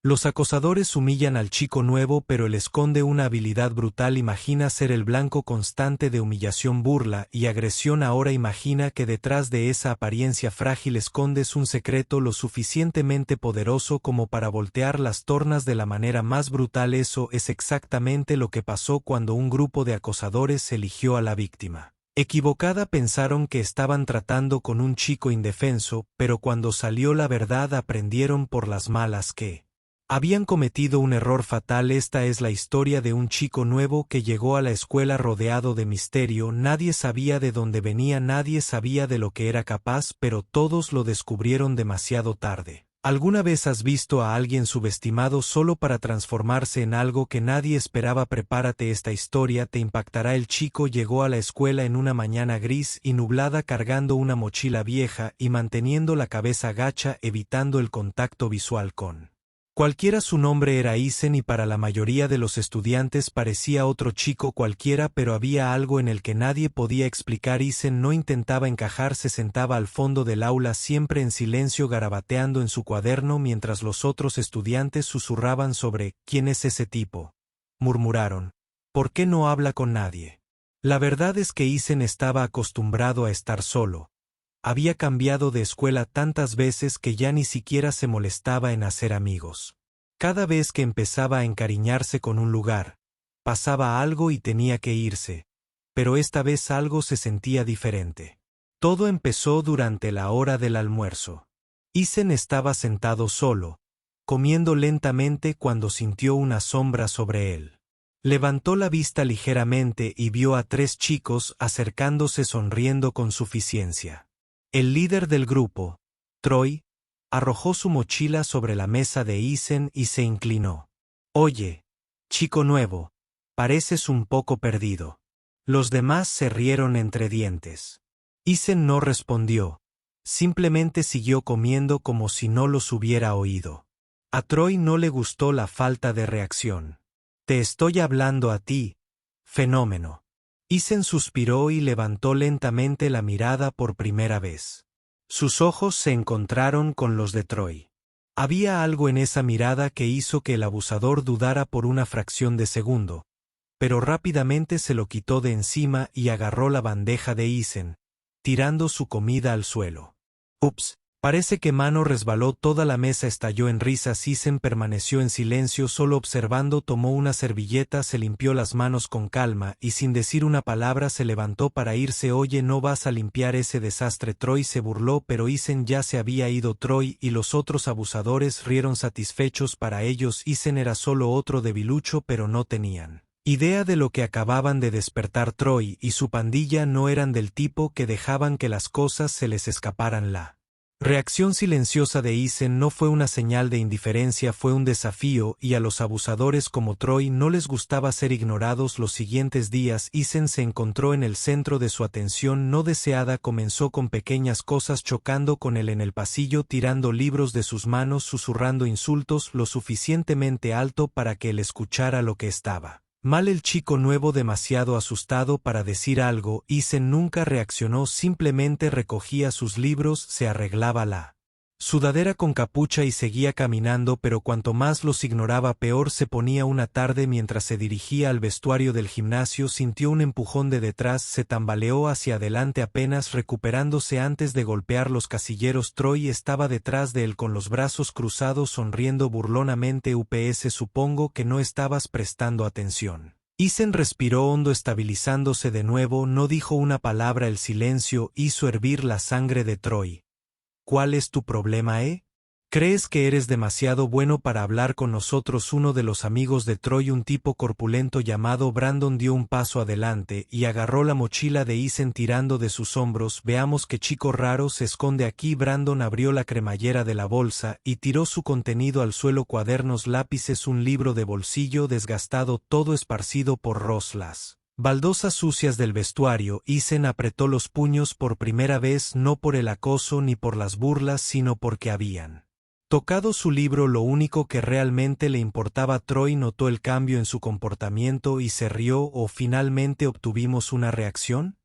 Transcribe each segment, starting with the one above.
Los acosadores humillan al chico nuevo, pero él esconde una habilidad brutal. Imagina ser el blanco constante de humillación, burla y agresión. Ahora imagina que detrás de esa apariencia frágil escondes un secreto lo suficientemente poderoso como para voltear las tornas de la manera más brutal. Eso es exactamente lo que pasó cuando un grupo de acosadores eligió a la víctima equivocada. Pensaron que estaban tratando con un chico indefenso, pero cuando salió la verdad aprendieron por las malas que habían cometido un error fatal. Esta es la historia de un chico nuevo que llegó a la escuela rodeado de misterio. Nadie sabía de dónde venía, nadie sabía de lo que era capaz, pero todos lo descubrieron demasiado tarde. ¿Alguna vez has visto a alguien subestimado solo para transformarse en algo que nadie esperaba? Prepárate, esta historia te impactará. El chico llegó a la escuela en una mañana gris y nublada, cargando una mochila vieja y manteniendo la cabeza gacha, evitando el contacto visual con cualquiera. Su nombre era Eisen y para la mayoría de los estudiantes parecía otro chico cualquiera, pero había algo en el que nadie podía explicar. Eisen no intentaba encajar, se sentaba al fondo del aula siempre en silencio, garabateando en su cuaderno mientras los otros estudiantes susurraban sobre «¿Quién es ese tipo?», murmuraron. «¿Por qué no habla con nadie?». La verdad es que Eisen estaba acostumbrado a estar solo. Había cambiado de escuela tantas veces que ya ni siquiera se molestaba en hacer amigos. Cada vez que empezaba a encariñarse con un lugar, pasaba algo y tenía que irse, pero esta vez algo se sentía diferente. Todo empezó durante la hora del almuerzo. Eisen estaba sentado solo, comiendo lentamente cuando sintió una sombra sobre él. Levantó la vista ligeramente y vio a 3 chicos acercándose sonriendo con suficiencia. El líder del grupo, Troy, arrojó su mochila sobre la mesa de Eisen y se inclinó. «Oye, chico nuevo, pareces un poco perdido». Los demás se rieron entre dientes. Eisen no respondió, simplemente siguió comiendo como si no los hubiera oído. A Troy no le gustó la falta de reacción. «Te estoy hablando a ti, fenómeno». Eisen suspiró y levantó lentamente la mirada por primera vez. Sus ojos se encontraron con los de Troy. Había algo en esa mirada que hizo que el abusador dudara por una fracción de segundo, pero rápidamente se lo quitó de encima y agarró la bandeja de Eisen, tirando su comida al suelo. «Ups». Parece que mano resbaló. Toda la mesa estalló en risas. Eisen permaneció en silencio, solo observando. Tomó una servilleta, se limpió las manos con calma y sin decir una palabra se levantó para irse. «Oye, ¿no vas a limpiar ese desastre?». Troy se burló, pero Eisen ya se había ido. Troy y los otros abusadores rieron satisfechos. Para ellos Eisen era solo otro debilucho, pero no tenían idea de lo que acababan de despertar. Troy y su pandilla no eran del tipo que dejaban que las cosas se les escaparan. La reacción silenciosa de Eisen no fue una señal de indiferencia, fue un desafío, y a los abusadores como Troy no les gustaba ser ignorados. Los siguientes días Eisen se encontró en el centro de su atención no deseada. Comenzó con pequeñas cosas, chocando con él en el pasillo, tirando libros de sus manos, susurrando insultos lo suficientemente alto para que él escuchara lo que estaba mal. El chico nuevo, demasiado asustado para decir algo, Eisen nunca reaccionó, simplemente recogía sus libros, se arreglaba la sudadera con capucha y seguía caminando, pero cuanto más los ignoraba peor se ponía. Una tarde, mientras se dirigía al vestuario del gimnasio, sintió un empujón de detrás, se tambaleó hacia adelante apenas recuperándose antes de golpear los casilleros. Troy estaba detrás de él con los brazos cruzados, sonriendo burlonamente. «UPS, supongo que no estabas prestando atención». Eisen respiró hondo, estabilizándose de nuevo, no dijo una palabra. El silencio hizo hervir la sangre de Troy. «¿Cuál es tu problema, ¿Crees que eres demasiado bueno para hablar con nosotros?». Uno de los amigos de Troy, un tipo corpulento llamado Brandon, dio un paso adelante y agarró la mochila de Eisen tirando de sus hombros. «Veamos qué chico raro se esconde aquí». Brandon abrió la cremallera de la bolsa y tiró su contenido al suelo: cuadernos, lápices, un libro de bolsillo desgastado, todo esparcido por las baldosas sucias del vestuario. Eisen apretó los puños por primera vez, no por el acoso ni por las burlas, sino porque habían tocado su libro, lo único que realmente le importaba. Troy notó el cambio en su comportamiento y se rió. «¿O finalmente obtuvimos una reacción?».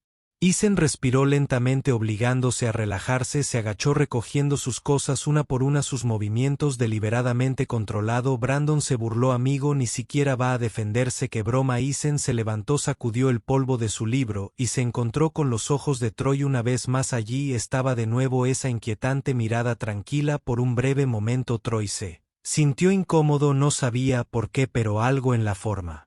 Isen respiró lentamente obligándose a relajarse, se agachó recogiendo sus cosas una por una, sus movimientos deliberadamente controlado. Brandon se burló. Amigo, ni siquiera va a defenderse. ¡Qué broma! Isen se levantó, sacudió el polvo de su libro, y se encontró con los ojos de Troy una vez más. Allí estaba de nuevo esa inquietante mirada tranquila. Por un breve momento Troy se sintió incómodo, no sabía por qué, pero algo en la forma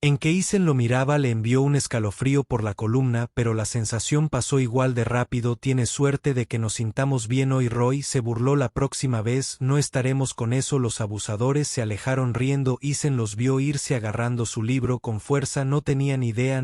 en que Isen lo miraba le envió un escalofrío por la columna, pero la sensación pasó igual de rápido. Tienes suerte de que nos sintamos bien hoy. Roy se burló. La próxima vez no estaremos con eso. Los abusadores se alejaron riendo. Isen los vio irse agarrando su libro con fuerza. No tenían idea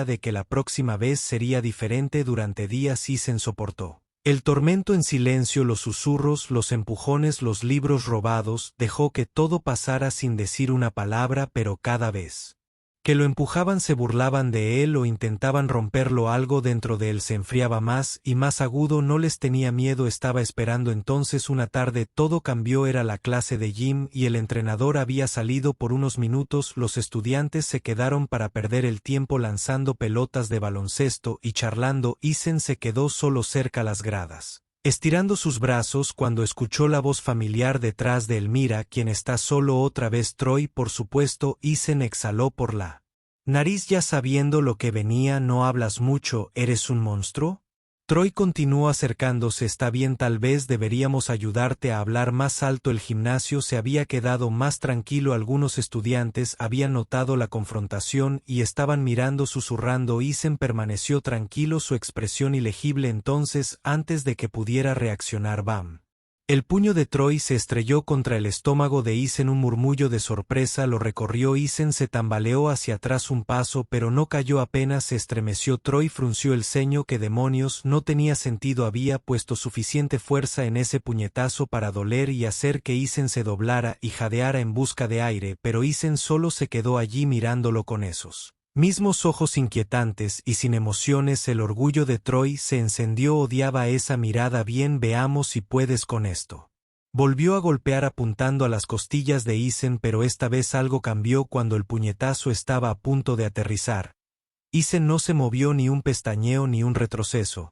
de que la próxima vez sería diferente. Durante días Isen soportó el tormento en silencio, los susurros, los empujones, los libros robados. Dejó que todo pasara sin decir una palabra, pero cada vez que lo empujaban se burlaban de él o intentaban romperlo. Algo dentro de él se enfriaba más y más agudo. No les tenía miedo, estaba esperando. Entonces una tarde todo cambió. Era la clase de gym y el entrenador había salido por unos minutos. Los estudiantes se quedaron para perder el tiempo lanzando pelotas de baloncesto y charlando. Isen se quedó solo cerca a las gradas, estirando sus brazos, cuando escuchó la voz familiar detrás de él. Mira, ¿quién está solo? Otra vez Troy, por supuesto. Isen exhaló por la nariz ya sabiendo lo que venía. No hablas mucho, ¿eres un monstruo? Troy continuó acercándose. Está bien, tal vez deberíamos ayudarte a hablar más alto. El gimnasio se había quedado más tranquilo. Algunos estudiantes habían notado la confrontación y estaban mirando susurrando. Isen permaneció tranquilo, su expresión ilegible. Entonces, antes de que pudiera reaccionar, ¡bam! El puño de Troy se estrelló contra el estómago de Isen. Un murmullo de sorpresa lo recorrió. Isen se tambaleó hacia atrás un paso, pero no cayó. Apenas se estremeció. Troy frunció el ceño. ¿Qué demonios? No tenía sentido. Había puesto suficiente fuerza en ese puñetazo para doler y hacer que Isen se doblara y jadeara en busca de aire, pero Isen solo se quedó allí mirándolo con esos mismos ojos inquietantes y sin emociones. El orgullo de Troy se encendió. Odiaba esa mirada. Bien, veamos si puedes con esto. Volvió a golpear apuntando a las costillas de Isen, pero esta vez algo cambió cuando el puñetazo estaba a punto de aterrizar. Isen no se movió, ni un pestañeo ni un retroceso.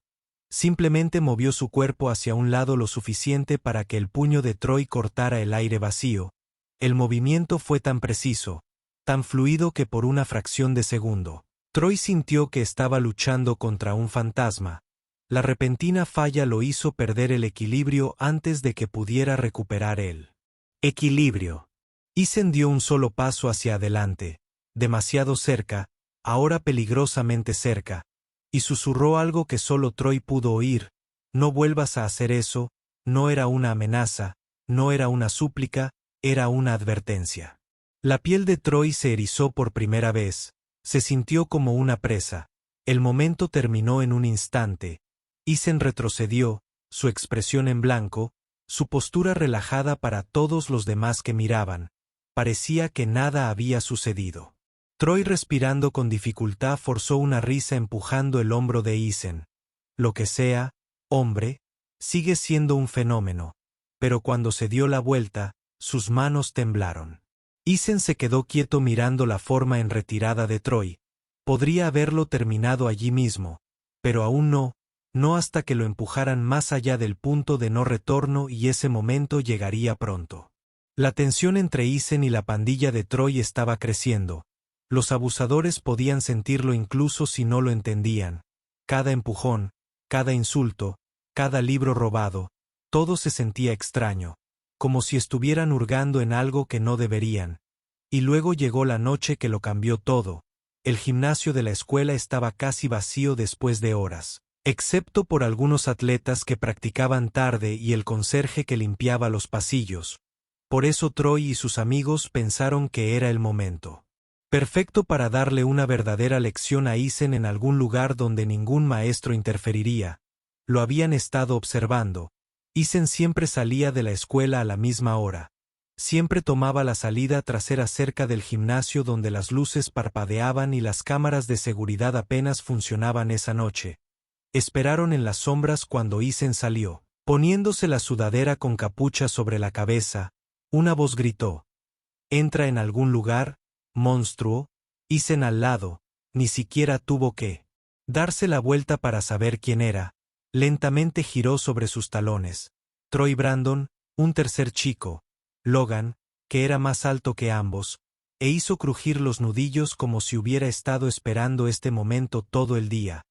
Simplemente movió su cuerpo hacia un lado lo suficiente para que el puño de Troy cortara el aire vacío. El movimiento fue tan preciso, tan fluido que por una fracción de segundo, Troy sintió que estaba luchando contra un fantasma. La repentina falla lo hizo perder el equilibrio antes de que pudiera recuperar el equilibrio. Isen dio un solo paso hacia adelante, demasiado cerca, ahora peligrosamente cerca, y susurró algo que solo Troy pudo oír: no vuelvas a hacer eso. No era una amenaza, no era una súplica, era una advertencia. La piel de Troy se erizó por primera vez, se sintió como una presa. El momento terminó en un instante. Isen retrocedió, su expresión en blanco, su postura relajada para todos los demás que miraban. Parecía que nada había sucedido. Troy, respirando con dificultad, forzó una risa empujando el hombro de Isen. Lo que sea, hombre, sigue siendo un fenómeno. Pero cuando se dio la vuelta, sus manos temblaron. Isen se quedó quieto mirando la forma en retirada de Troy. Podría haberlo terminado allí mismo, pero aún no hasta que lo empujaran más allá del punto de no retorno, y ese momento llegaría pronto. La tensión entre Isen y la pandilla de Troy estaba creciendo. Los abusadores podían sentirlo incluso si no lo entendían. Cada empujón, cada insulto, cada libro robado, todo se sentía extraño, como si estuvieran hurgando en algo que no deberían. Y luego llegó la noche que lo cambió todo. El gimnasio de la escuela estaba casi vacío después de horas, excepto por algunos atletas que practicaban tarde y el conserje que limpiaba los pasillos. Por eso Troy y sus amigos pensaron que era el momento perfecto para darle una verdadera lección a Isen en algún lugar donde ningún maestro interferiría. Lo habían estado observando. Isen siempre salía de la escuela a la misma hora. Siempre tomaba la salida trasera cerca del gimnasio, donde las luces parpadeaban y las cámaras de seguridad apenas funcionaban esa noche. Esperaron en las sombras cuando Isen salió, poniéndose la sudadera con capucha sobre la cabeza. Una voz gritó: «¿Entra en algún lugar, monstruo?» Isen, al lado, ni siquiera tuvo que darse la vuelta para saber quién era. Lentamente giró sobre sus talones. Troy Brandon, un tercer chico, Logan, que era más alto que ambos, e hizo crujir los nudillos como si hubiera estado esperando este momento todo el día.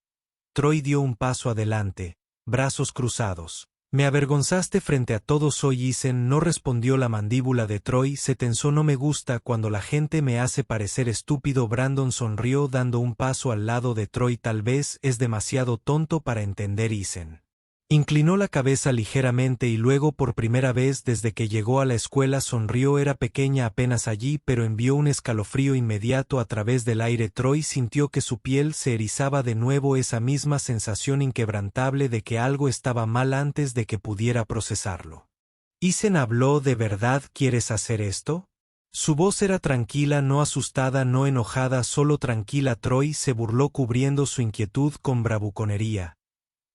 Troy dio un paso adelante, brazos cruzados. Me avergonzaste frente a todos hoy, Isen, no respondió la mandíbula de Troy, se tensó. No me gusta cuando la gente me hace parecer estúpido. Brandon sonrió dando un paso al lado de Troy. Tal vez es demasiado tonto para entender, Isen. Inclinó la cabeza ligeramente y luego por primera vez desde que llegó a la escuela sonrió. Era pequeña apenas allí, pero envió un escalofrío inmediato a través del aire. Troy sintió que su piel se erizaba de nuevo, esa misma sensación inquebrantable de que algo estaba mal antes de que pudiera procesarlo. Isen habló. ¿De verdad quieres hacer esto? Su voz era tranquila, no asustada, no enojada, solo tranquila. Troy se burló cubriendo su inquietud con bravuconería.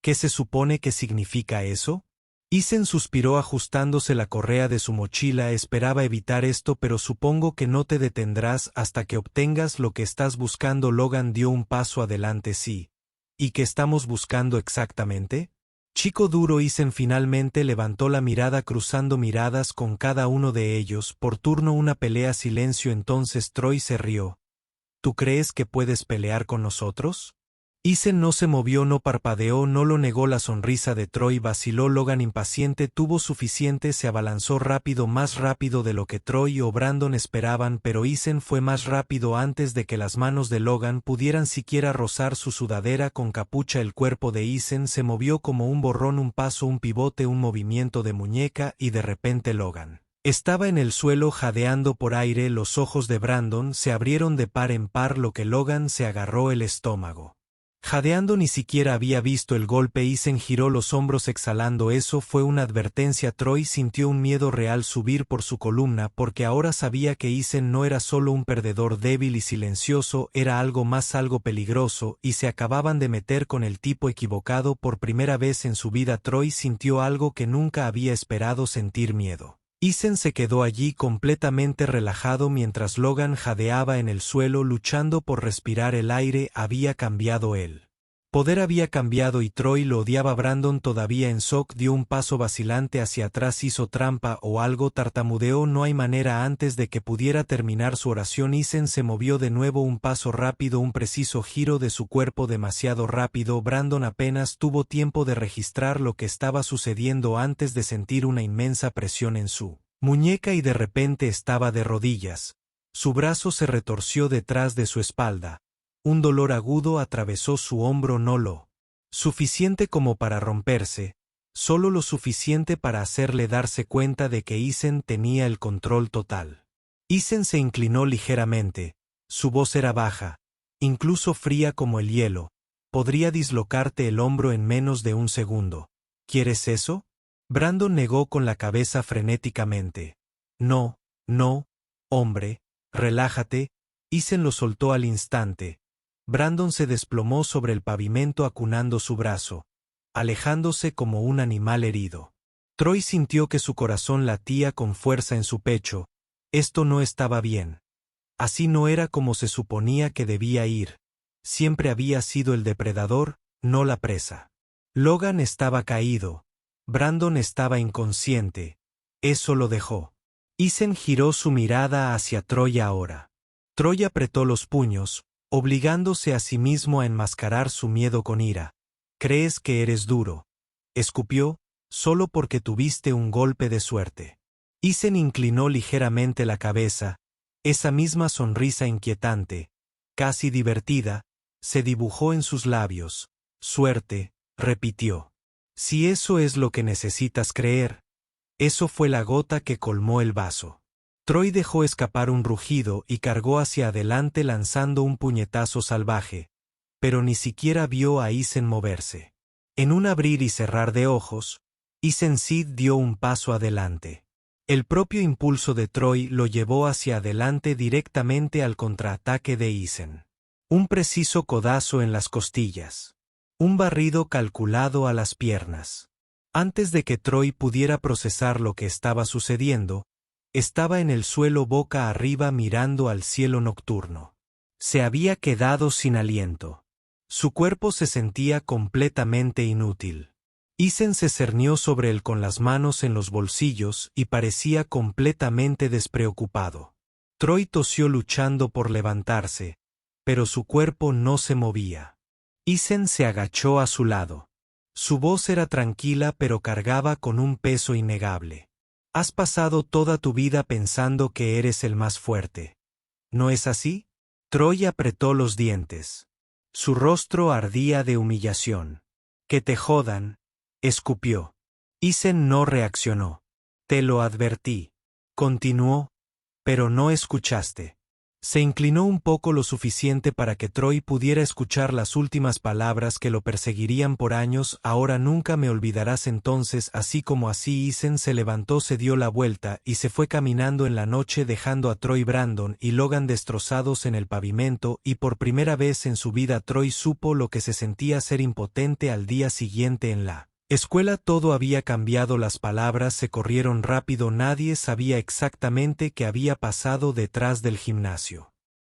¿Qué se supone que significa eso? Isen suspiró ajustándose la correa de su mochila. Esperaba evitar esto, pero supongo que no te detendrás hasta que obtengas lo que estás buscando. Logan dio un paso adelante. Sí. ¿Y qué estamos buscando exactamente? Chico duro. Isen finalmente levantó la mirada cruzando miradas con cada uno de ellos, por turno una pelea. Silencio. Entonces Troy se rió. ¿Tú crees que puedes pelear con nosotros? Isen no se movió, no parpadeó, no lo negó. La sonrisa de Troy vaciló. Logan, impaciente, tuvo suficiente, se abalanzó rápido, más rápido de lo que Troy o Brandon esperaban, pero Isen fue más rápido antes de que las manos de Logan pudieran siquiera rozar su sudadera con capucha. El cuerpo de Isen se movió como un borrón, un paso, un pivote, un movimiento de muñeca, y de repente Logan estaba en el suelo jadeando por aire. Los ojos de Brandon se abrieron de par en par, lo que Logan se agarró el estómago. Jadeando, ni siquiera había visto el golpe. Isen giró los hombros exhalando. Eso fue una advertencia. Troy sintió un miedo real subir por su columna, porque ahora sabía que Isen no era solo un perdedor débil y silencioso, era algo más, algo peligroso, y se acababan de meter con el tipo equivocado. Por primera vez en su vida Troy sintió algo que nunca había esperado: sentir miedo. Isen se quedó allí completamente relajado mientras Logan jadeaba en el suelo luchando por respirar. El aire había cambiado, el poder había cambiado y Troy lo odiaba. Brandon, todavía en shock, dio un paso vacilante hacia atrás. ¿Hizo trampa o algo?, tartamudeó. No hay manera. Antes de que pudiera terminar su oración, Isen se movió de nuevo, un paso rápido, un preciso giro de su cuerpo, demasiado rápido. Brandon apenas tuvo tiempo de registrar lo que estaba sucediendo antes de sentir una inmensa presión en su muñeca y de repente estaba de rodillas. Su brazo se retorció detrás de su espalda. Un dolor agudo atravesó su hombro, no lo suficiente como para romperse, solo lo suficiente para hacerle darse cuenta de que Isen tenía el control total. Isen se inclinó ligeramente. Su voz era baja, incluso fría como el hielo. Podría dislocarte el hombro en menos de un segundo. ¿Quieres eso? Brandon negó con la cabeza frenéticamente. No, no, hombre, relájate. Isen lo soltó al instante. Brandon se desplomó sobre el pavimento acunando su brazo, alejándose como un animal herido. Troy sintió que su corazón latía con fuerza en su pecho. Esto no estaba bien. Así no era como se suponía que debía ir. Siempre había sido el depredador, no la presa. Logan estaba caído. Brandon estaba inconsciente. Eso lo dejó. Isen giró su mirada hacia Troy ahora. Troy apretó los puños, obligándose a sí mismo a enmascarar su miedo con ira. ¿Crees que eres duro?, escupió, solo porque tuviste un golpe de suerte. Isen inclinó ligeramente la cabeza. Esa misma sonrisa inquietante, casi divertida, se dibujó en sus labios. Suerte, repitió. Si eso es lo que necesitas creer. Eso fue la gota que colmó el vaso. Troy dejó escapar un rugido y cargó hacia adelante lanzando un puñetazo salvaje, pero ni siquiera vio a Isen moverse. En un abrir y cerrar de ojos, Isen Sid dio un paso adelante. El propio impulso de Troy lo llevó hacia adelante directamente al contraataque de Isen. Un preciso codazo en las costillas. Un barrido calculado a las piernas. Antes de que Troy pudiera procesar lo que estaba sucediendo, estaba en el suelo boca arriba mirando al cielo nocturno. Se había quedado sin aliento. Su cuerpo se sentía completamente inútil. Isen se cernió sobre él con las manos en los bolsillos y parecía completamente despreocupado. Troy tosió luchando por levantarse, pero su cuerpo no se movía. Isen se agachó a su lado. Su voz era tranquila pero cargaba con un peso innegable. Has pasado toda tu vida pensando que eres el más fuerte. ¿No es así? Troy apretó los dientes. Su rostro ardía de humillación. Que te jodan, escupió. Isen no reaccionó. Te lo advertí. Continuó. Pero no escuchaste. Se inclinó un poco lo suficiente para que Troy pudiera escuchar las últimas palabras que lo perseguirían por años. Ahora nunca me olvidarás. Entonces, así como así, Isen se levantó, se dio la vuelta y se fue caminando en la noche, dejando a Troy, Brandon y Logan destrozados en el pavimento, y por primera vez en su vida Troy supo lo que se sentía ser impotente. Al día siguiente en la escuela todo había cambiado, las palabras se corrieron rápido, nadie sabía exactamente qué había pasado detrás del gimnasio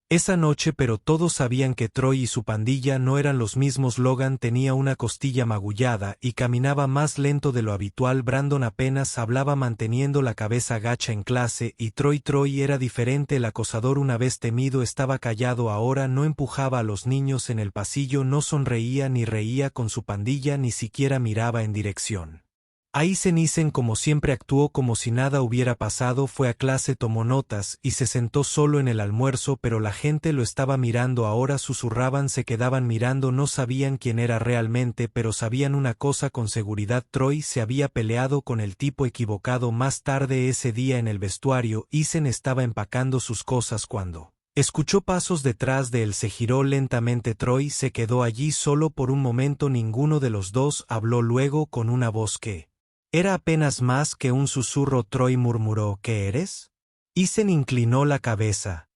esa noche, pero todos sabían que Troy y su pandilla no eran los mismos. Logan tenía una costilla magullada y caminaba más lento de lo habitual. Brandon apenas hablaba manteniendo la cabeza gacha en clase, y Troy era diferente. El acosador, una vez temido, estaba callado ahora, no empujaba a los niños en el pasillo, no sonreía ni reía con su pandilla, ni siquiera miraba en dirección. Isen, como siempre, actuó como si nada hubiera pasado, fue a clase, tomó notas y se sentó solo en el almuerzo, pero la gente lo estaba mirando ahora, susurraban, se quedaban mirando, no sabían quién era realmente, pero sabían una cosa con seguridad: Troy se había peleado con el tipo equivocado. Más tarde ese día en el vestuario, Isen estaba empacando sus cosas cuando escuchó pasos detrás de él. Se giró lentamente. Troy se quedó allí solo por un momento. Ninguno de los dos habló. Luego, con una voz que era apenas más que un susurro, Troy murmuró: ¿Qué eres? Isen inclinó la cabeza.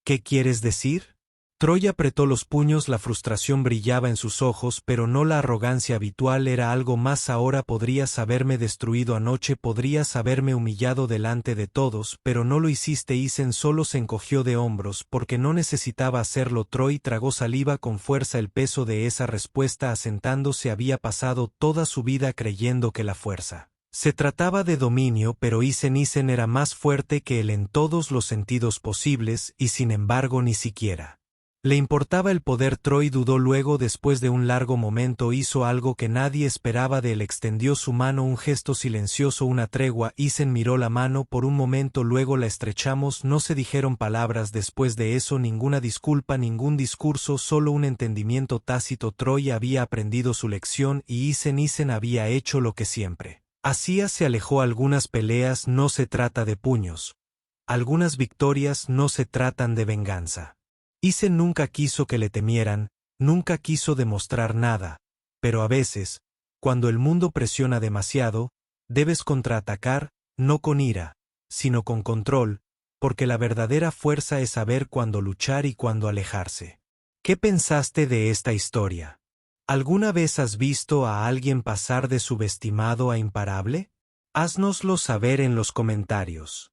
¿Qué quieres decir? Troy apretó los puños, la frustración brillaba en sus ojos, pero no la arrogancia habitual, era algo más. Ahora podrías haberme destruido anoche, podrías haberme humillado delante de todos, pero no lo hiciste. Isen solo se encogió de hombros porque no necesitaba hacerlo. Troy tragó saliva con fuerza, el peso de esa respuesta asentándose. Había pasado toda su vida creyendo que la fuerza se trataba de dominio, pero Isen era más fuerte que él en todos los sentidos posibles, y sin embargo ni siquiera le importaba el poder. Troy dudó, luego, después de un largo momento, hizo algo que nadie esperaba de él: extendió su mano, un gesto silencioso, una tregua. Isen miró la mano por un momento, luego la estrechamos. No se dijeron palabras después de eso, ninguna disculpa, ningún discurso, solo un entendimiento tácito. Troy había aprendido su lección y Isen había hecho lo que siempre hacía: se alejó. Algunas peleas no se trata de puños. Algunas victorias no se tratan de venganza. Isen nunca quiso que le temieran, nunca quiso demostrar nada, pero a veces, cuando el mundo presiona demasiado, debes contraatacar, no con ira, sino con control, porque la verdadera fuerza es saber cuándo luchar y cuándo alejarse. ¿Qué pensaste de esta historia? ¿Alguna vez has visto a alguien pasar de subestimado a imparable? Háznoslo saber en los comentarios.